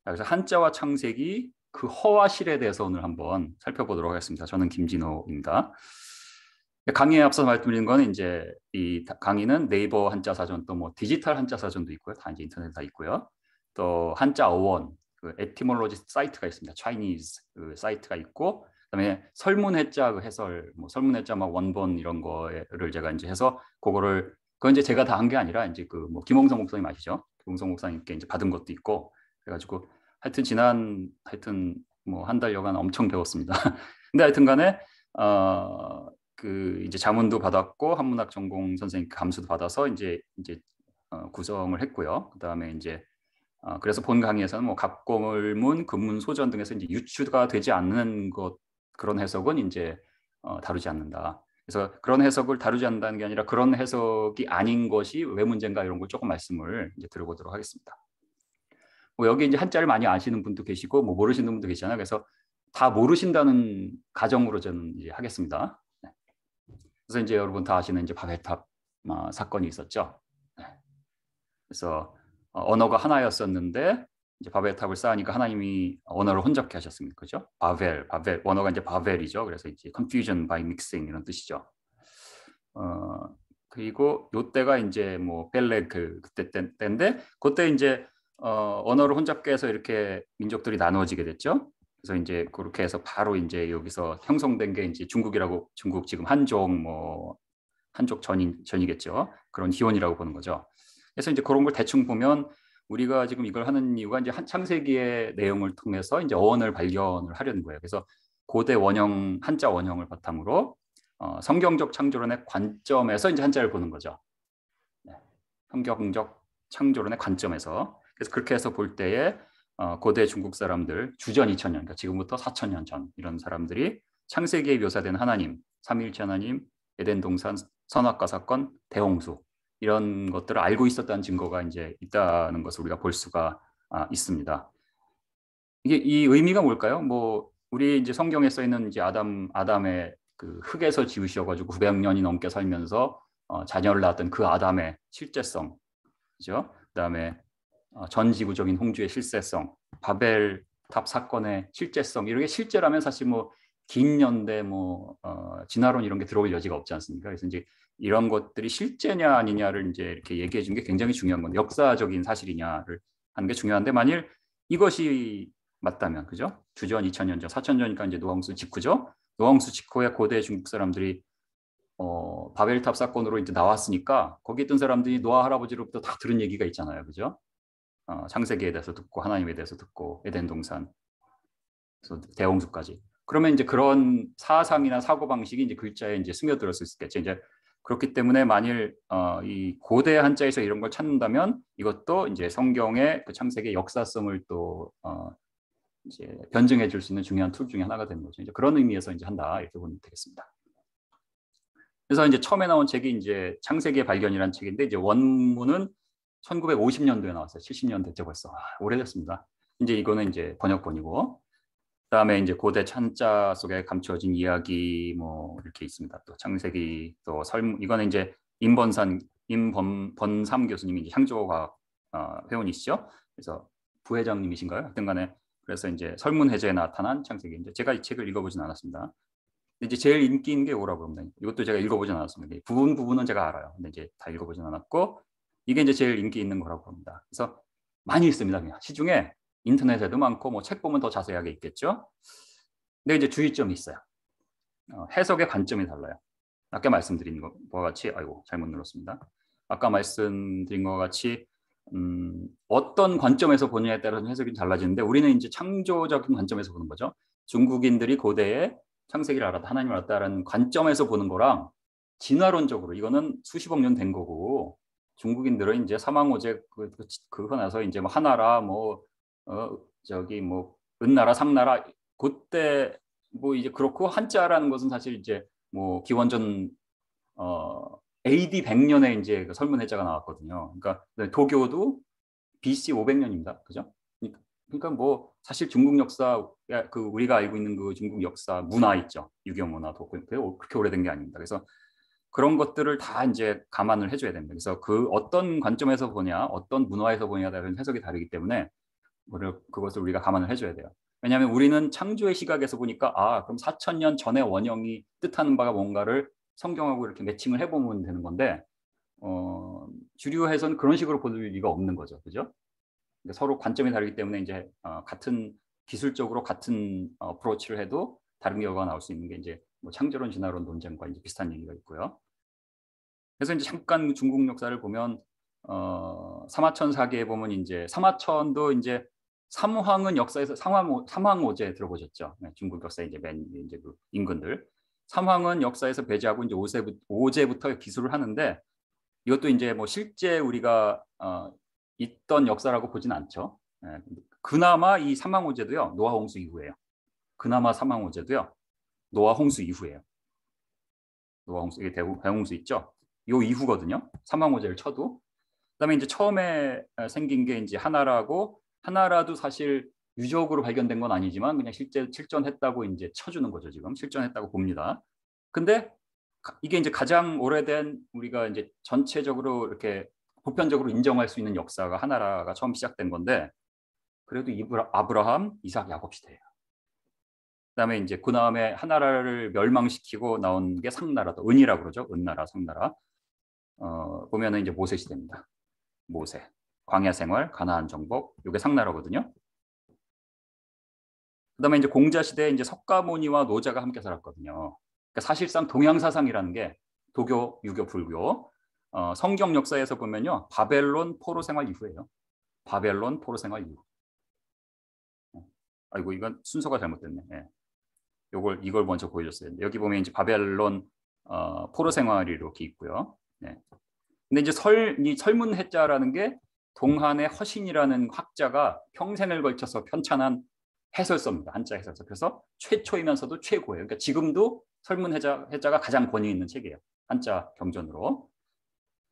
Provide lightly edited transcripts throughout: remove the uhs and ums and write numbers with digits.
그래서 한자와 창세기 그 허와 실에 대해서 오늘 한번 살펴보도록 하겠습니다. 저는 김진호입니다. 강의에 앞서 말씀드린 거는 이제 이 강의는 네이버 한자 사전 또 뭐 디지털 한자 사전도 있고요. 다 이제 인터넷에 다 있고요. 또 한자 어원 그 에티몰로지 사이트가 있습니다. 차이니즈 그 사이트가 있고 그다음에 설문해자 그 해설 뭐 설문해자 막 원본 이런 거를 제가 이제 해서 그건 이제 제가 다 한 게 아니라 이제 그 뭐 김홍성 목사님 아시죠? 김홍성 목사님께 이제 받은 것도 있고 그래가지고 하여튼 뭐 한 달여간 엄청 배웠습니다. 근데 하여튼간에 그 이제 자문도 받았고 한문학 전공 선생님 감수도 받아서 이제 구성을 했고요. 그다음에 이제 그래서 본 강의에서는 뭐 갑고물문, 금문, 소전 등에서 이제 유추가 되지 않는 것 그런 해석은 이제 다루지 않는다. 그래서 그런 해석을 다루지 않는다는 게 아니라 그런 해석이 아닌 것이 왜 문제인가 이런 걸 조금 말씀을 이제 들어보도록 하겠습니다. 뭐 여기 이제 한자를 많이 아시는 분도 계시고 뭐 모르시는 분도 계시잖아요. 그래서 다 모르신다는 가정으로 저는 이제 하겠습니다. 네. 그래서 이제 여러분 다 아시는 이제 바벨탑 사건이 있었죠. 네. 그래서 언어가 하나였었는데 이제 바벨탑을 쌓으니까 하나님이 언어를 혼잡케 하셨습니다. 그죠? 바벨 언어가 이제 바벨이죠. 그래서 이제 confusion by mixing 이런 뜻이죠. 그리고 요때가 이제 뭐 벨레 그때 때인데 그때 이제 언어를 혼잡게 해서 이렇게 민족들이 나누어지게 됐죠. 그래서 이제 그렇게 해서 바로 이제 여기서 형성된 게 이제 중국 지금 한족 전이겠죠. 그런 기원이라고 보는 거죠. 그래서 이제 그런 걸 대충 보면 우리가 지금 이걸 하는 이유가 이제 창세기의 내용을 통해서 이제 어원을 발견을 하려는 거예요. 그래서 고대 원형 한자 원형을 바탕으로 성경적 창조론의 관점에서 이제 한자를 보는 거죠. 네. 성경적 창조론의 관점에서. 그래서 그렇게 해서 볼 때에 고대 중국 사람들 주전 2000년, 그러니까 지금부터 4000년 전 이런 사람들이 창세기에 묘사된 하나님, 삼위일체 하나님, 에덴 동산 선악과 사건, 대홍수 이런 것들을 알고 있었다는 증거가 이제 있다는 것을 우리가 볼 수가 있습니다. 이게 이 의미가 뭘까요? 뭐 우리 이제 성경에 써 있는 이제 아담의 그 흙에서 지으셔가지고 900년이 넘게 살면서 자녀를 낳았던 그 아담의 실제성, 그죠? 그다음에 전지구적인 홍주의 실제성, 바벨탑 사건의 실제성 이런 게 실제라면 사실 뭐 긴 연대 진화론 이런 게 들어올 여지가 없지 않습니까? 그래서 이제 이런 것들이 실제냐 아니냐를 이제 이렇게 얘기해 준 게 굉장히 중요한 건데 역사적인 사실이냐를 하는 게 중요한데 만일 이것이 맞다면 그죠? 주전 2000년 전, 4000년이니까 이제 노홍수 직후죠. 노홍수 직후에 고대 중국 사람들이 바벨탑 사건으로 이제 나왔으니까 거기 있던 사람들이 노아 할아버지로부터 다 들은 얘기가 있잖아요, 그죠? 창세기에 대해서 듣고 하나님에 대해서 듣고 에덴 동산, 그래서 대홍수까지. 그러면 이제 그런 사상이나 사고 방식이 이제 글자에 이제 스며들었을 수 있겠죠. 이제 그렇기 때문에 만일 이 고대 한자에서 이런 걸 찾는다면 이것도 이제 성경의 그 창세기의 역사성을 또 이제 변증해 줄 수 있는 중요한 툴 중에 하나가 되는 거죠. 이제 그런 의미에서 이제 한다 이렇게 보면 되겠습니다. 그래서 이제 처음에 나온 책이 이제 창세기의 발견이라는 책인데 이제 원문은 1950년도에 나왔어요. 70년 됐죠 벌써. 오래됐습니다. 이제 이거는 이제 번역본이고 그다음에 이제 고대 찬자 속에 감추어진 이야기 뭐 이렇게 있습니다. 또 창세기 또 설문 이거는 이제 임번삼 교수님이 이제 향조과학 회원이시죠. 그래서 부회장님이신가요? 하여튼간에 그래서 이제 설문해제에 나타난 창세기. 이제 제가 이 책을 읽어보진 않았습니다. 이제 제일 인기 있는 게 뭐라고 합니다. 이것도 제가 읽어보진 않았습니다. 부분은 제가 알아요. 근데 이제 다 읽어보진 않았고 이게 이제 제일 인기 있는 거라고 합니다. 그래서 많이 있습니다. 그냥 시중에 인터넷에도 많고 뭐 책 보면 더 자세하게 있겠죠. 근데 이제 주의점이 있어요. 해석의 관점이 달라요. 아까 말씀드린 것과 같이 아이고 잘못 눌렀습니다. 아까 말씀드린 것과 같이 어떤 관점에서 보느냐에 따라서 해석이 달라지는데 우리는 이제 창조적인 관점에서 보는 거죠. 중국인들이 고대에 창세기를 알았다, 하나님을 알았다라는 관점에서 보는 거랑 진화론적으로 이거는 수십억 년 된 거고 중국인들은 이제 사망오제 그거 나서 이제 뭐 하나라 저기 뭐 은나라 상나라 그때 뭐 이제 그렇고 한자라는 것은 사실 이제 뭐 기원전 AD 100년에 이제 그 설문해자가 나왔거든요. 그러니까 도교도 BC 500년입니다. 그죠? 그러니까 뭐 사실 중국 역사 그 우리가 알고 있는 그 중국 역사 문화 있죠. 유교 문화도 그렇게 오래된 게 아닙니다. 그래서 그런 것들을 다 이제 감안을 해줘야 됩니다. 그래서 그 어떤 관점에서 보냐, 어떤 문화에서 보냐에 따른 해석이 다르기 때문에 그것을 우리가 감안을 해줘야 돼요. 왜냐하면 우리는 창조의 시각에서 보니까 그럼 4,000년 전의 원형이 뜻하는 바가 뭔가를 성경하고 이렇게 매칭을 해보면 되는 건데 주류에서는 그런 식으로 볼 리가 없는 거죠, 그죠? 그러니까 서로 관점이 다르기 때문에 이제 같은 기술적으로 같은 어프로치를 해도 다른 결과가 나올 수 있는 게 이제 뭐 창조론, 진화론 논쟁과 이제 비슷한 얘기가 있고요. 그래서 이제 잠깐 중국 역사를 보면 삼화천사기에 보면 이제 삼화천도 이제 삼황은 역사에서 삼황오제 들어보셨죠? 네, 중국 역사 이제 맨 이제 그 임금들. 삼황은 역사에서 배제하고 이제 오제부터 기술을 하는데 이것도 이제 뭐 실제 우리가 있던 역사라고 보진 않죠. 예, 그나마 이 삼황오제도요 노아 홍수 이후예요. 그나마 삼황오제도요 노아 홍수 이후예요. 노아 홍수 이게 대홍수 있죠. 요 이후거든요. 삼황오제를 쳐도. 그다음에 이제 처음에 생긴 게 이제 하나라고 하나라도 사실 유적으로 발견된 건 아니지만 그냥 실제 실존했다고 이제 쳐주는 거죠. 지금 실존했다고 봅니다. 근데 이게 이제 가장 오래된 우리가 이제 전체적으로 이렇게 보편적으로 인정할 수 있는 역사가 하나라가 처음 시작된 건데 그래도 아브라함, 이삭, 야곱 시대예요. 그다음에 이제 그 다음에 하나라를 멸망시키고 나온 게 상나라도 은이라고 그러죠. 은나라, 상나라. 보면은 이제 모세 시대입니다. 모세, 광야 생활, 가나안 정복, 이게 상나라거든요. 그다음에 이제 공자 시대에 이제 석가모니와 노자가 함께 살았거든요. 그러니까 사실상 동양 사상이라는 게 도교, 유교, 불교, 성경 역사에서 보면요, 바벨론 포로 생활 이후예요. 바벨론 포로 생활 이후. 아이고 이건 순서가 잘못됐네. 예. 이걸 먼저 보여줬어요. 여기 보면 이제 바벨론 포로 생활이 이렇게 있고요. 네. 근데 이제 이 설문해자라는 게 동한의 허신이라는 학자가 평생을 걸쳐서 편찬한 해설서입니다. 한자 해설서. 그래서 최초이면서도 최고예요. 그러니까 지금도 설문해자가 가장 권위 있는 책이에요. 한자 경전으로.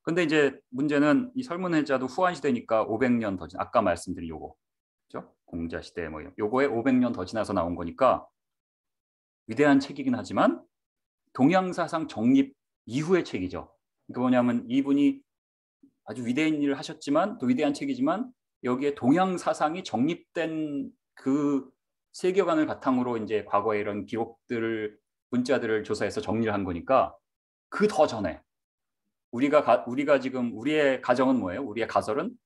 근데 이제 문제는 이 설문해자도 후한 시대니까 500년 더 아까 말씀드린 요거. 그렇죠? 공자 시대 뭐 요거에 500년 더 지나서 나온 거니까 위대한 책이긴 하지만 동양 사상 정립 이후의 책이죠. 그러니까 뭐냐면 이분이 아주 위대한 일을 하셨지만 또 위대한 책이지만 여기에 동양 사상이 정립된 그 세계관을 바탕으로 이제 과거의 이런 기록들을 문자들을 조사해서 정리를 한 거니까 그 더 전에 우리가 지금 우리의 가정은 뭐예요? 우리의 가설은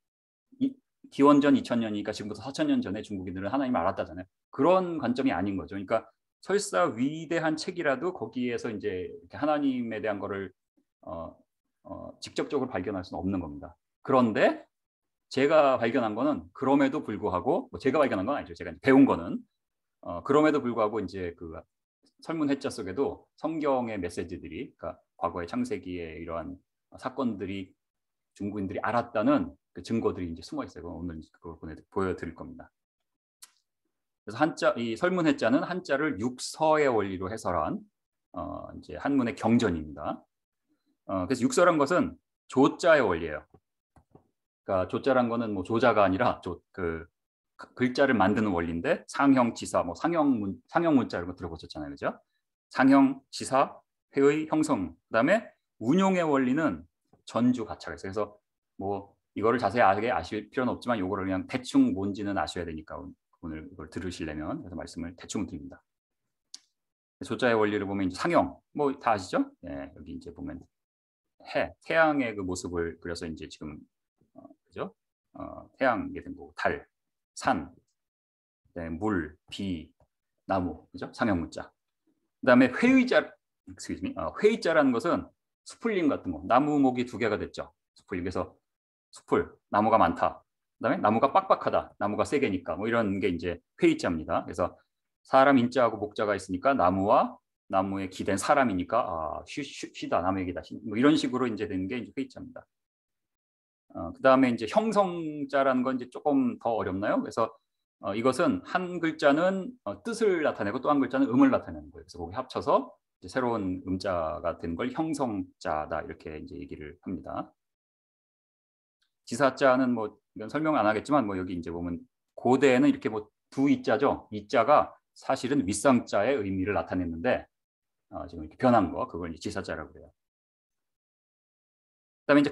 기원전 2000년이니까 지금부터 4000년 전에 중국인들은 하나님을 알았다잖아요. 그런 관점이 아닌 거죠. 그러니까 설사 위대한 책이라도 거기에서 이제 이렇게 하나님에 대한 거를 직접적으로 발견할 수는 없는 겁니다. 그런데 제가 발견한 거는 그럼에도 불구하고 제가 발견한 건 아니죠. 제가 배운 거는 그럼에도 불구하고 이제 그 설문해자 속에도 성경의 메시지들이 그러니까 과거의 창세기의 이러한 사건들이 중국인들이 알았다는 그 증거들이 이제 숨어 있어요. 오늘 그걸 보여드릴 겁니다. 그래서 이 설문해자는 한자를 육서의 원리로 해설한 이제 한문의 경전입니다. 그래서 육서란 것은 조자의 원리예요. 그러니까 조자란 거는 뭐 조자가 아니라 그 글자를 만드는 원리인데 상형, 지사, 뭐 상형 문자 이런 거 들어보셨잖아요, 그죠? 상형, 지사, 회의, 형성. 그다음에 운용의 원리는 전주 가차가 있어요. 그래서 뭐 이거를 자세하게 아실 필요는 없지만 이거를 그냥 대충 뭔지는 아셔야 되니까 오늘 이걸 들으시려면 그래서 말씀을 대충 드립니다. 조자의 원리를 보면 이제 상형, 뭐 다 아시죠? 예, 여기 이제 보면 태양의 그 모습을 그려서 이제 지금 그죠? 태양이 된 거고 달, 산, 물, 비, 나무, 그죠? 상형 문자. 그다음에 회의자라는 것은 수풀림 같은 거. 나무 목이 2개가 됐죠. 수풀림. 그래서 수풀, 나무가 많다. 그다음에 나무가 빡빡하다. 나무가 3개니까 뭐 이런 게 이제 회의자입니다. 그래서 사람 인자하고 목자가 있으니까 나무와 나무에 기댄 사람이니까 쉬다 나무의 기다. 뭐 이런 식으로 이제 되는 게 이제 회의자입니다. 그다음에 이제 형성자라는 건 이제 조금 더 어렵나요? 그래서 이것은 한 글자는 뜻을 나타내고 또 한 글자는 음을 나타내는 거예요. 그래서 거기 합쳐서 이제 새로운 음자가 된 걸 형성자다 이렇게 이제 얘기를 합니다. 지사자는 뭐 이건 설명 안 하겠지만 뭐 여기 이제 보면 고대에는 이렇게 뭐 두 이자죠. 이자가 사실은 윗상자의 의미를 나타냈는데 지금 이렇게 변한 거 그걸 이제 지사자라고 그래요. 그다음에 이제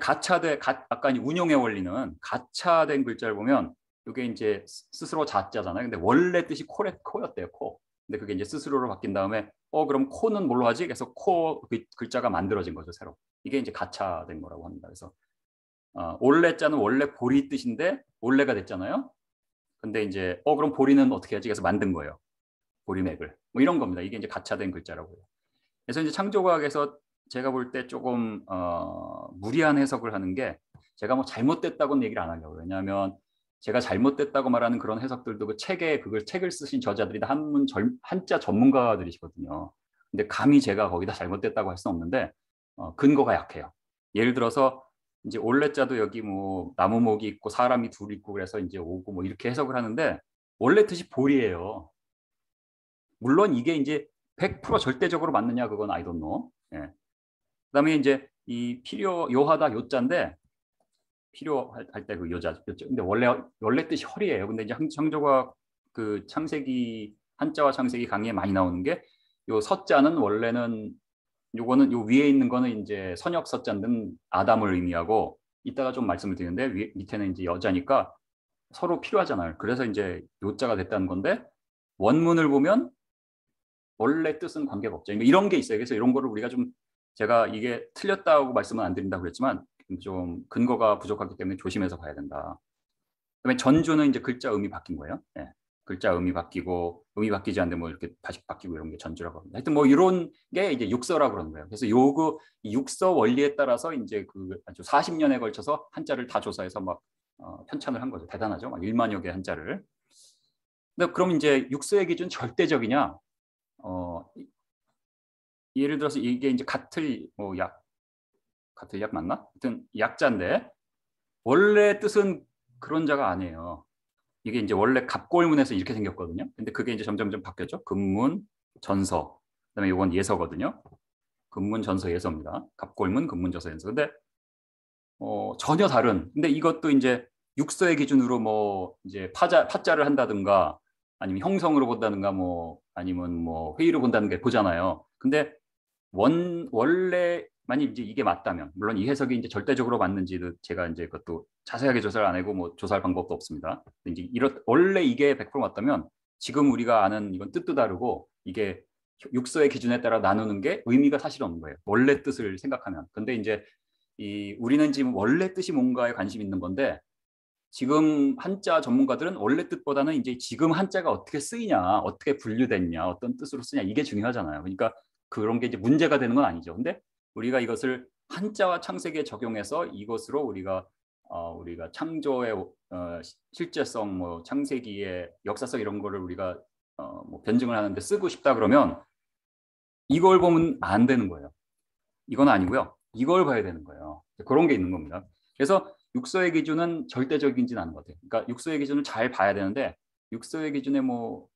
아까 운용의 원리는 가차된 글자를 보면 이게 이제 스스로 자자잖아요. 근데 원래 뜻이 코였대요. 코. 근데 그게 이제 스스로로 바뀐 다음에 그럼 코는 뭘로 하지? 그래서 코 글자가 만들어진 거죠, 새로. 이게 이제 가차된 거라고 합니다. 그래서 올레자는 원래 보리 뜻인데 올레가 됐잖아요. 근데 이제 그럼 보리는 어떻게 하지? 그래서 만든 거예요. 보리맥을. 뭐 이런 겁니다. 이게 이제 가차된 글자라고요. 그래서 이제 창조과학에서 제가 볼 때 조금 무리한 해석을 하는 게 제가 뭐 잘못됐다고는 얘기를 안 하려고요. 왜냐하면 제가 잘못됐다고 말하는 그런 해석들도 그 책을 쓰신 저자들이 다 한자 전문가들이시거든요. 근데 감히 제가 거기다 잘못됐다고 할 수는 없는데 근거가 약해요. 예를 들어서 이제 올레자도 여기 뭐 나무목이 있고 사람이 둘 있고 그래서 이제 오고 뭐 이렇게 해석을 하는데 원래 뜻이 볼이에요. 물론 이게 이제 100% 절대적으로 맞느냐 그건 I don't know. 예. 그다음에 이제 이 요하다 요자인데 필요할 때 그 요자. 근데 원래 뜻이 허리예요. 근데 이제 창조과학 그 창세기 한자와 창세기 강의에 많이 나오는 게 요 서자는 원래는 요거는 요 위에 있는 거는 이제 선역 서자는 아담을 의미하고 이따가 좀 말씀을 드리는데 밑에는 이제 여자니까 서로 필요하잖아요. 그래서 이제 요자가 됐다는 건데 원문을 보면 원래 뜻은 관계가 없죠. 이런 게 있어요. 그래서 이런 거를 우리가 좀 제가 이게 틀렸다고 말씀은 안 드린다고 그랬지만 좀 근거가 부족하기 때문에 조심해서 봐야 된다. 그다음에 전주는 이제 글자 음이 바뀐 거예요. 네. 글자 음이 바뀌고 음이 바뀌지 않는데 뭐 이렇게 다시 바뀌고 이런 게 전주라고 합니다. 하여튼 뭐 이런 게 이제 육서라고 그러는 거예요. 그래서 육서 원리에 따라서 이제 그 아주 40년에 걸쳐서 한자를 다 조사해서 막 편찬을 한 거죠. 대단하죠. 막 1만여 개 한자를. 근데 그럼 이제 육서의 기준 절대적이냐? 예를 들어서 이게 이제 같을 약 맞나? 하여튼 약자인데 원래 뜻은 그런 자가 아니에요. 이게 이제 원래 갑골문에서 이렇게 생겼거든요. 근데 그게 이제 점점점 바뀌었죠. 금문, 전서. 그다음에 이건 예서거든요. 금문, 전서, 예서입니다. 갑골문, 금문, 전서, 예서. 근데 전혀 다른. 근데 이것도 이제 육서의 기준으로 뭐 이제 파자를 한다든가 아니면 형성으로 본다든가 뭐 아니면 뭐 회의로 본다는 게 보잖아요. 근데 원래 만약 이제 이게 맞다면 물론 이 해석이 이제 절대적으로 맞는지도 제가 이제 그것도 자세하게 조사를 안 하고 뭐 조사할 방법도 없습니다. 근데 이제 원래 이게 100% 맞다면 지금 우리가 아는 이건 뜻도 다르고 이게 육서의 기준에 따라 나누는 게 의미가 사실 없는 거예요. 원래 뜻을 생각하면. 근데 이제 우리는 지금 원래 뜻이 뭔가에 관심 있는 건데 지금 한자 전문가들은 원래 뜻보다는 이제 지금 한자가 어떻게 쓰이냐, 어떻게 분류됐냐, 어떤 뜻으로 쓰냐 이게 중요하잖아요. 그러니까 그런 게 이제 문제가 되는 건 아니죠. 근데 우리가 이것을 한자와 창세기에 적용해서 이것으로 우리가 창조의 실제성, 뭐 창세기의 역사성 이런 거를 우리가 뭐 변증을 하는데 쓰고 싶다 그러면 이걸 보면 안 되는 거예요. 이건 아니고요. 이걸 봐야 되는 거예요. 그런 게 있는 겁니다. 그래서 육서의 기준은 절대적이지는 않은 것 같아요. 그러니까 육서의 기준을 잘 봐야 되는데 육서의 기준에 뭐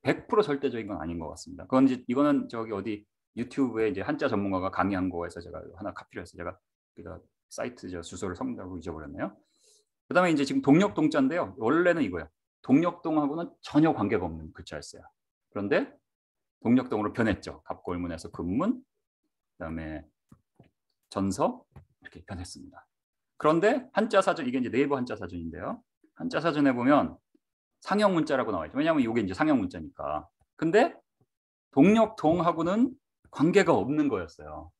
100% 절대적인 건 아닌 것 같습니다. 이거는 저기 어디 유튜브에 이제 한자 전문가가 강의한 거에서 제가 하나 카피를 해서 제가 사이트 주소를 성다고 잊어버렸네요. 그다음에 이제 지금 동력동자인데요. 원래는 이거예요. 동력동하고는 전혀 관계가 없는 글자였어요. 그런데 동력동으로 변했죠. 갑골문에서 금문, 그다음에 전서 이렇게 변했습니다. 그런데 한자 사전 이게 이제 네이버 한자 사전인데요. 한자 사전에 보면 상형 문자라고 나와 있죠. 왜냐하면 이게 이제 상형 문자니까. 근데 동력동하고는 관계가 없는 거였어요.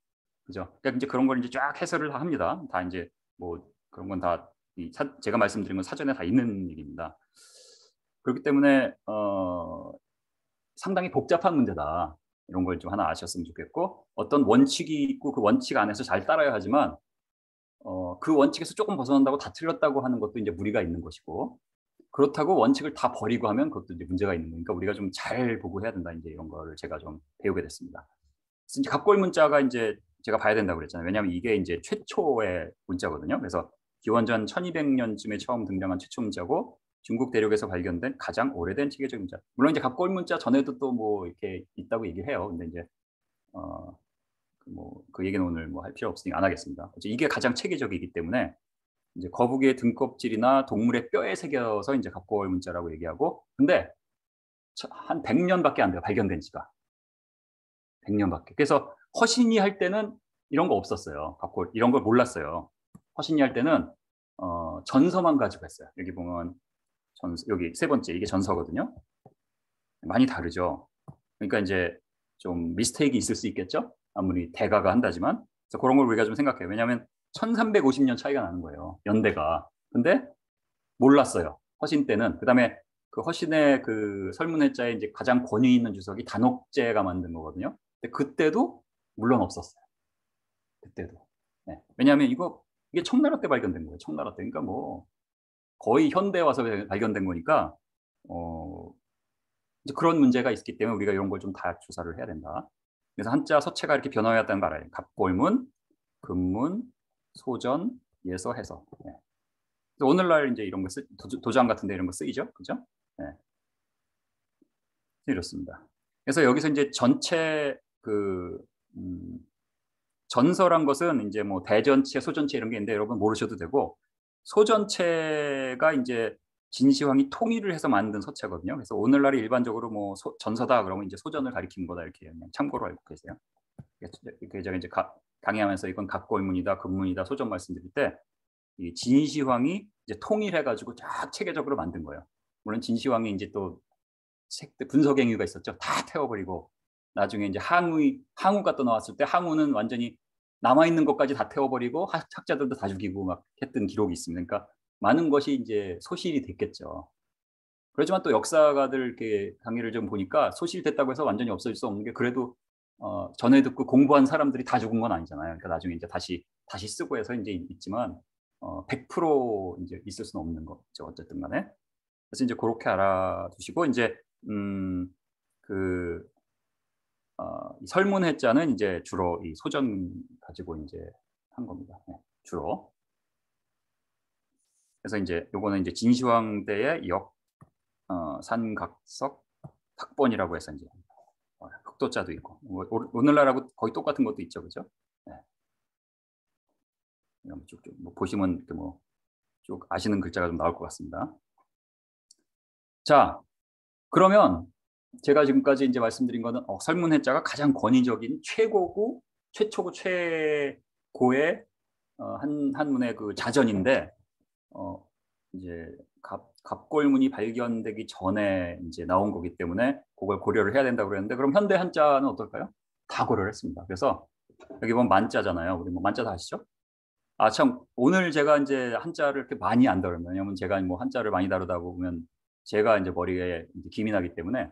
그죠? 그러니까 이제 그런 걸 이제 쫙 해설을 다 합니다. 다 이제 뭐 그런 건 다 제가 말씀드린 건 사전에 다 있는 일입니다. 그렇기 때문에 상당히 복잡한 문제다. 이런 걸 좀 하나 아셨으면 좋겠고 어떤 원칙이 있고 그 원칙 안에서 잘 따라야 하지만 그 원칙에서 조금 벗어난다고 다 틀렸다고 하는 것도 이제 무리가 있는 것이고 그렇다고 원칙을 다 버리고 하면 그것도 이제 문제가 있는 거니까 우리가 좀 잘 보고 해야 된다 이제 이런 거를 제가 좀 배우게 됐습니다. 그래서 이제 갑골 문자가 이제 제가 봐야 된다고 그랬잖아요. 왜냐하면 이게 이제 최초의 문자거든요. 그래서 기원전 1200년쯤에 처음 등장한 최초 문자고 중국 대륙에서 발견된 가장 오래된 체계적 문자. 물론 이제 갑골 문자 전에도 또 뭐 이렇게 있다고 얘기를 해요. 근데 이제 그 얘기는 오늘 뭐 할 필요 없으니 안 하겠습니다. 이게 가장 체계적이기 때문에 이제 거북이의 등껍질이나 동물의 뼈에 새겨서 이제 갑골 문자라고 얘기하고 근데 한 100년밖에 안 돼요. 발견된 지가. 100년밖에. 그래서 허신이 할 때는 이런 거 없었어요. 갑골 이런 걸 몰랐어요. 허신이 할 때는 전서만 가지고 했어요. 여기 보면 여기 세 번째 이게 전서거든요. 많이 다르죠. 그러니까 이제 좀 미스테이크 있을 수 있겠죠. 아무리 대가가 한다지만. 그래서 그런 걸 우리가 좀 생각해요. 왜냐하면 1350년 차이가 나는 거예요. 연대가. 근데 몰랐어요. 허신 때는. 그다음에 그 허신의 그 설문해자의 이제 가장 권위 있는 주석이 단옥제가 만든 거거든요. 근데 그때도 물론 없었어요. 그때도. 네. 왜냐하면 이게 청나라 때 발견된 거예요. 청나라 때. 그러니까 뭐 거의 현대에 와서 발견된 거니까 이제 그런 문제가 있기 때문에 우리가 이런 걸 좀 다 조사를 해야 된다. 그래서 한자 서체가 이렇게 변화해왔다는 걸 알아요. 갑골문, 금문, 소전, 예서, 해서. 네. 오늘날 이제 이런 거 도장 같은데 이런 거 쓰이죠, 그죠? 네. 이렇습니다. 그래서 여기서 이제 전체 전서란 것은 이제 뭐 대전체, 소전체 이런 게 있는데 여러분 모르셔도 되고 소전체가 이제 진시황이 통일을 해서 만든 서체거든요. 그래서 오늘날이 일반적으로 뭐 전서다 그러면 이제 소전을 가리키는 거다 이렇게 그냥 참고로 알고 계세요. 이렇게 제가 이제 강의하면서 이건 갑골문이다, 금문이다, 소전 말씀드릴 때 이 진시황이 이제 통일해가지고 쫙 체계적으로 만든 거예요. 물론 진시황이 이제 또 분석 행위가 있었죠. 다 태워버리고 나중에 이제 항우가 또 나왔을 때 항우는 완전히 남아있는 것까지 다 태워버리고 학자들도 다 죽이고 막 했던 기록이 있습니다. 그러니까 많은 것이 이제 소실이 됐겠죠. 그렇지만 또 역사가들 이렇게 강의를 좀 보니까 소실됐다고 해서 완전히 없어질 수 없는 게 그래도 전에 듣고 공부한 사람들이 다 죽은 건 아니잖아요. 그러니까 나중에 이제 다시 쓰고 해서 이제 있지만 100% 이제 있을 수는 없는 거죠. 어쨌든 간에. 그래서 이제 그렇게 알아두시고 이제 이 설문해자는 이제 주로 이 소전 가지고 이제 한 겁니다. 네, 주로. 그래서 이제 요거는 이제 진시황 때의 산각석 탁본이라고 해서 이제 흑도자도 있고 오늘날하고 거의 똑같은 것도 있죠, 그죠? 네. 쭉쭉 뭐 보시면 뭐 쭉 아시는 글자가 좀 나올 것 같습니다. 자, 그러면 제가 지금까지 이제 말씀드린 거는 설문해자가 가장 권위적인 최초고 최고의 한문의 그 자전인데 이제 갑골문이 발견되기 전에 이제 나온 거기 때문에 그걸 고려를 해야 된다고 그랬는데 그럼 현대 한자는 어떨까요? 다 고려를 했습니다. 그래서 여기 보면 만자잖아요. 우리 뭐 만자 다 아시죠? 아, 참, 오늘 제가 이제 한자를 이렇게 많이 안 다루면, 왜냐면 제가 뭐 한자를 많이 다루다 보면 제가 이제 머리에 이제 김이 나기 때문에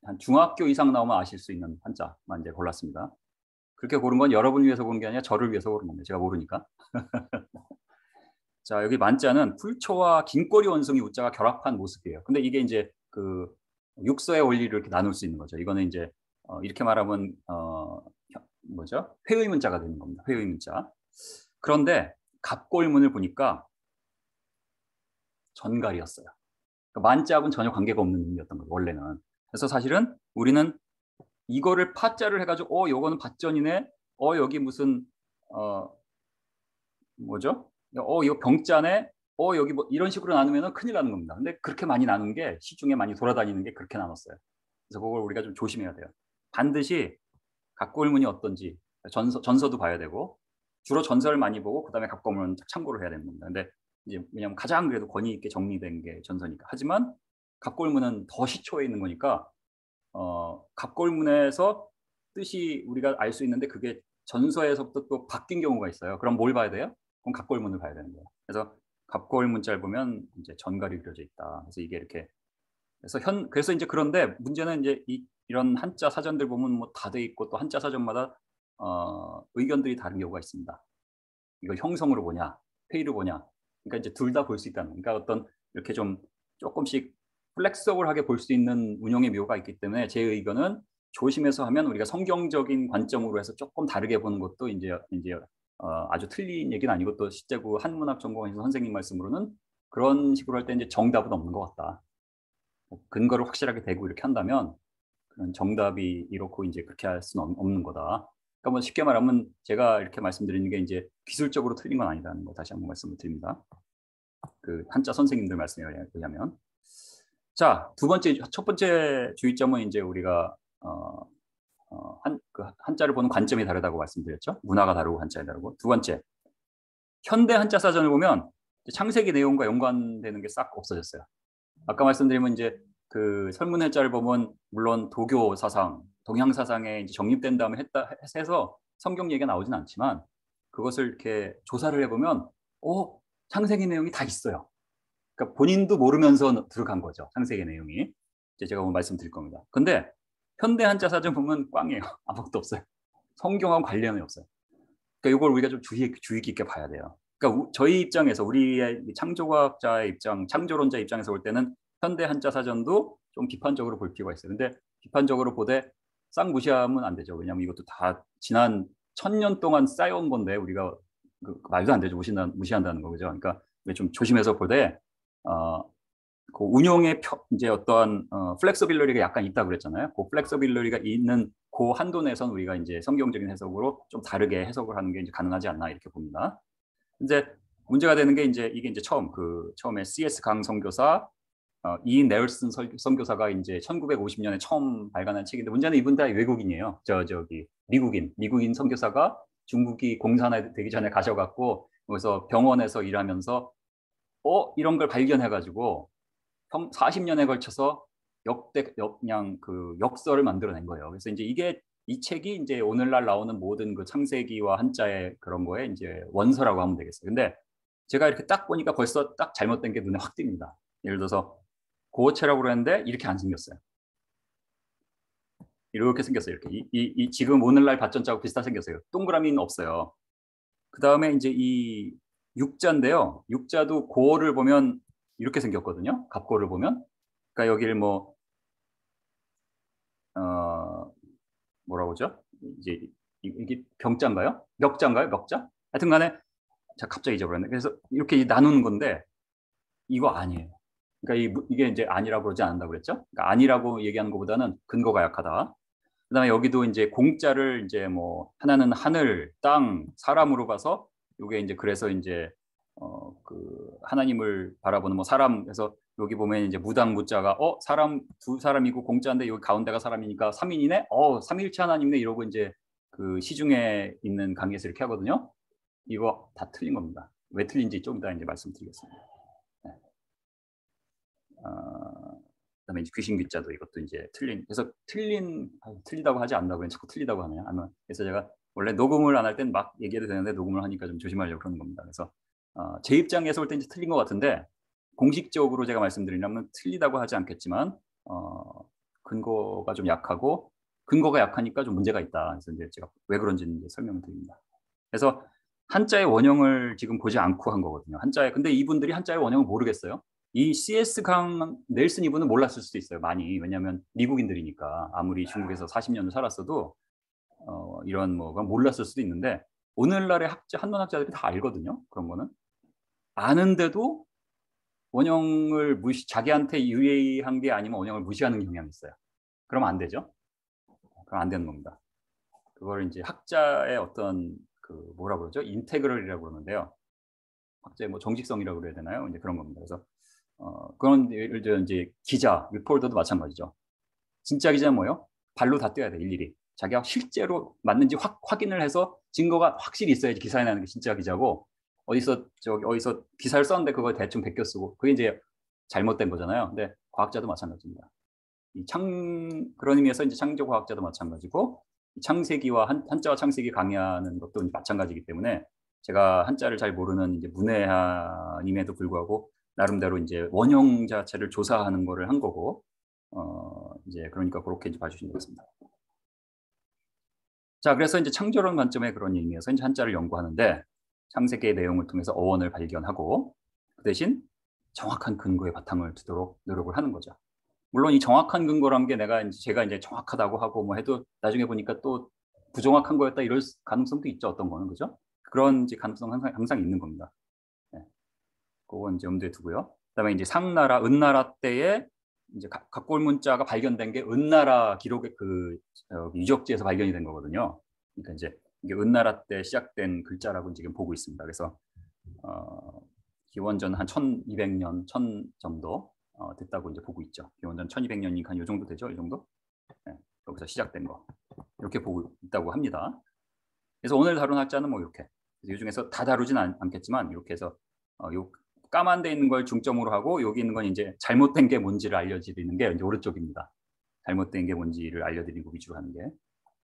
한 중학교 이상 나오면 아실 수 있는 한자만 이제 골랐습니다. 그렇게 고른 건 여러분 위해서 고른 게 아니라 저를 위해서 고른 겁니다. 제가 모르니까. 자, 여기 만자는 풀초와 긴꼬리 원숭이 우자가 결합한 모습이에요. 근데 이게 이제 그 육서의 원리를 이렇게 나눌 수 있는 거죠. 이거는 이제 이렇게 말하면 뭐죠? 회의문자가 되는 겁니다. 회의문자. 그런데 갑골문을 보니까 전갈이었어요. 그러니까 만자하고는 전혀 관계가 없는 의미였던 거예요. 원래는. 그래서 사실은 우리는 이거를 파자를 해가지고 요거는 밭전이네. 여기 무슨 뭐죠? 이거 병자네. 여기 뭐 이런 식으로 나누면 큰일 나는 겁니다. 근데 그렇게 많이 나눈 게 시중에 많이 돌아다니는 게 그렇게 나눴어요. 그래서 그걸 우리가 좀 조심해야 돼요. 반드시 갑골문이 어떤지 전서도 봐야 되고 주로 전서를 많이 보고 그다음에 갑골문은 참고를 해야 되는 겁니다. 근데 이제 왜냐하면 가장 그래도 권위 있게 정리된 게 전서니까. 하지만 갑골문은 더 시초에 있는 거니까 갑골문에서 뜻이 우리가 알 수 있는데 그게 전서에서부터 또 바뀐 경우가 있어요. 그럼 뭘 봐야 돼요? 그럼 갑골문을 봐야 되는 거예요. 그래서 갑골문자를 보면 이제 전갈이 그려져 있다. 그래서 이게 이렇게 그래서 이제 그런데 문제는 이제 이런 한자 사전들 보면 뭐 다 돼 있고 또 한자 사전마다 의견들이 다른 경우가 있습니다. 이걸 형성으로 보냐, 회의로 보냐. 그러니까 이제 둘 다 볼 수 있다는. 그러니까 어떤 이렇게 좀 조금씩 플렉서블하게 볼 수 있는 운용의 묘가 있기 때문에 제 의견은 조심해서 하면 우리가 성경적인 관점으로 해서 조금 다르게 보는 것도 이제 아주 틀린 얘기는 아니고 또 실제 그 한문학 전공에서 선생님 말씀으로는 그런 식으로 할 때 이제 정답은 없는 것 같다. 근거를 확실하게 대고 이렇게 한다면 그런 정답이 이렇고 이제 그렇게 할 수는 없는 거다. 그러니까 뭐 쉽게 말하면 제가 이렇게 말씀드리는 게 이제 기술적으로 틀린 건 아니라는 거 다시 한번 말씀을 드립니다. 그 한자 선생님들 말씀에 의하면. 자, 첫 번째 주의점은 이제 우리가 한자를 보는 관점이 다르다고 말씀드렸죠. 문화가 다르고 한자가 다르고. 두 번째, 현대 한자 사전을 보면 창세기 내용과 연관되는 게 싹 없어졌어요. 아까 말씀드리면 이제 그 설문해자를 보면 물론 도교 사상, 동양 사상에 이제 정립된 다음에 해서 성경 얘기가 나오진 않지만 그것을 이렇게 조사를 해보면 창세기 내용이 다 있어요. 그러니까 본인도 모르면서 들어간 거죠. 창세기 내용이. 이제 제가 오늘 말씀드릴 겁니다. 근데 현대 한자 사전 보면 꽝이에요. 아무것도 없어요. 성경하고 관련이 없어요. 그러니까 이걸 우리가 좀 주의 깊게 봐야 돼요. 그러니까 저희 입장에서 우리의 창조과학자의 입장, 창조론자 입장에서 볼 때는 현대 한자 사전도 좀 비판적으로 볼 필요가 있어요. 근데 비판적으로 보되 싹 무시하면 안 되죠. 왜냐하면 이것도 다 지난 1000년 동안 쌓여온 건데 우리가 말도 안 되죠. 무시한다는 거죠. 그러니까 좀 조심해서 보되 그 운용의 이제 어떠한 플렉서빌리티가 약간 있다 그랬잖아요. 그 플렉서빌리티가 있는 그 한도 내선 우리가 이제 성경적인 해석으로 좀 다르게 해석을 하는 게 이제 가능하지 않나 이렇게 봅니다. 이제 문제가 되는 게 이제 이게 이제 처음에 C.S. 강 선교사, 이 넬슨 선교사가 이제 1950년에 처음 발간한 책인데 문제는 이분 다 외국인이에요. 미국인 선교사가 중국이 공산화되기 전에 가셔갖고 거기서 병원에서 일하면서 이런 걸 발견해가지고 40년에 걸쳐서 그냥 그 역설을 만들어낸 거예요. 그래서 이제 이 책이 이제 오늘날 나오는 모든 그 창세기와 한자의 그런 거에 이제 원서라고 하면 되겠어요. 근데 제가 이렇게 딱 보니까 벌써 딱 잘못된 게 눈에 확 띕니다. 예를 들어서 고어체라고 그랬는데 이렇게 안 생겼어요. 이렇게 생겼어요. 이렇게 지금 오늘날 받전자하고 비슷하게 생겼어요. 동그라미는 없어요. 그 다음에 이제 이 육자인데요. 육자도 고어를 보면 이렇게 생겼거든요. 갑고를 보면. 그러니까 여기를 뭐라고 하죠? 이제 이게 병자인가요? 멱자인가요? 멱자? 하여튼 간에 제가 갑자기 잊어버렸네. 그래서 이렇게 나누는 건데 이거 아니에요. 그러니까 이게 이제 아니라고 그러지 않는다고 그랬죠? 그러니까 아니라고 얘기하는 것보다는 근거가 약하다. 그다음에 여기도 이제 공자를 이제 뭐 하나는 하늘, 땅, 사람으로 봐서 이게 이제 그래서 이제 그 하나님을 바라보는 뭐 사람 해서 여기 보면 이제 무당 무자가 사람 두 사람이고 공자인데 여기 가운데가 사람이니까 3인이네. 삼일체 하나님네 이러고 이제 그 시중에 있는 강의에서 이렇게 하거든요. 이거 다 틀린 겁니다. 왜 틀린지 좀 이따 이제 말씀드리겠습니다. 네. 그다음에 이제 귀신 귀자도 이것도 이제 그래서 틀리다고 하지 않는다고 자꾸 틀리다고 하네요. 그래서 제가 원래 녹음을 안 할 땐 막 얘기해도 되는데 녹음을 하니까 좀 조심하려고 그러는 겁니다. 그래서 제 입장에서 볼 때 이제 틀린 것 같은데 공식적으로 제가 말씀드리려면 틀리다고 하지 않겠지만 근거가 좀 약하고 근거가 약하니까 좀 문제가 있다. 그래서 이제 제가 왜 그런지는 이제 설명을 드립니다. 그래서 한자의 원형을 지금 보지 않고 한 거거든요. 근데 이분들이 한자의 원형을 모르겠어요. 이 C.S. 강 넬슨 이분은 몰랐을 수도 있어요. 많이. 왜냐하면 미국인들이니까 아무리 중국에서 40년을 살았어도 이런 뭐가 몰랐을 수도 있는데 오늘날의 한문학자들이 다 알거든요. 그런 거는. 아는데도 원형을 자기한테 유의한 게 아니면 원형을 무시하는 경향이 있어요. 그러면 안 되죠. 그럼 안 되는 겁니다. 그걸 이제 학자의 어떤 그 뭐라 그러죠? 인테그럴이라고 그러는데요. 학자의 뭐 정직성이라고 그래야 되나요? 이제 그런 겁니다. 그래서 그런 예를 들어 이제 기자, 리포터도 마찬가지죠. 진짜 기자는 뭐예요? 발로 다 떼야 돼, 일일이. 자기가 실제로 맞는지 확인을 해서 증거가 확실히 있어야지 기사에 나는 게 진짜 기자고 어디서 기사를 썼는데 그걸 대충 베껴 쓰고 그게 이제 잘못된 거잖아요. 근데 과학자도 마찬가지입니다. 그런 의미에서 이제 창조 과학자도 마찬가지고 창세기와 한자와 창세기 강의하는 것도 마찬가지이기 때문에 제가 한자를 잘 모르는 이제 문외한임에도 불구하고 나름대로 이제 원형 자체를 조사하는 거를 한 거고 이제 그러니까 그렇게 이제 봐주시면 되겠습니다. 자, 그래서 이제 창조론 관점의 그런 의미에서 이제 한자를 연구하는데 창세기의 내용을 통해서 어원을 발견하고 그 대신 정확한 근거에 바탕을 두도록 노력을 하는 거죠. 물론 이 정확한 근거란 게 제가 이제 정확하다고 하고 뭐 해도 나중에 보니까 또 부정확한 거였다 이럴 가능성도 있죠. 어떤 거는 그죠? 그런 이제 가능성 항상 있는 겁니다. 네. 그건 이제 염두에 두고요. 그다음에 이제 상나라, 은나라 때에 이제 각골 문자가 발견된 게 은나라 기록의 그 유적지에서 발견이 된 거거든요. 그러니까 이제 이게 은나라 때 시작된 글자라고 지금 보고 있습니다. 그래서 기원전 한 1200년, 1000 정도 됐다고 이제 보고 있죠. 기원전 1200년이니까 한 이 정도 되죠, 이 정도? 네, 여기서 시작된 거 이렇게 보고 있다고 합니다. 그래서 오늘 다룬 학자는 뭐 이렇게 이 중에서 다 다루진 않겠지만 이렇게 해서 까만 데 있는 걸 중점으로 하고 여기 있는 건 이제 잘못된 게 뭔지를 알려드리는 게 이제 오른쪽입니다. 잘못된 게 뭔지를 알려드리는 거 위주로 하는 게.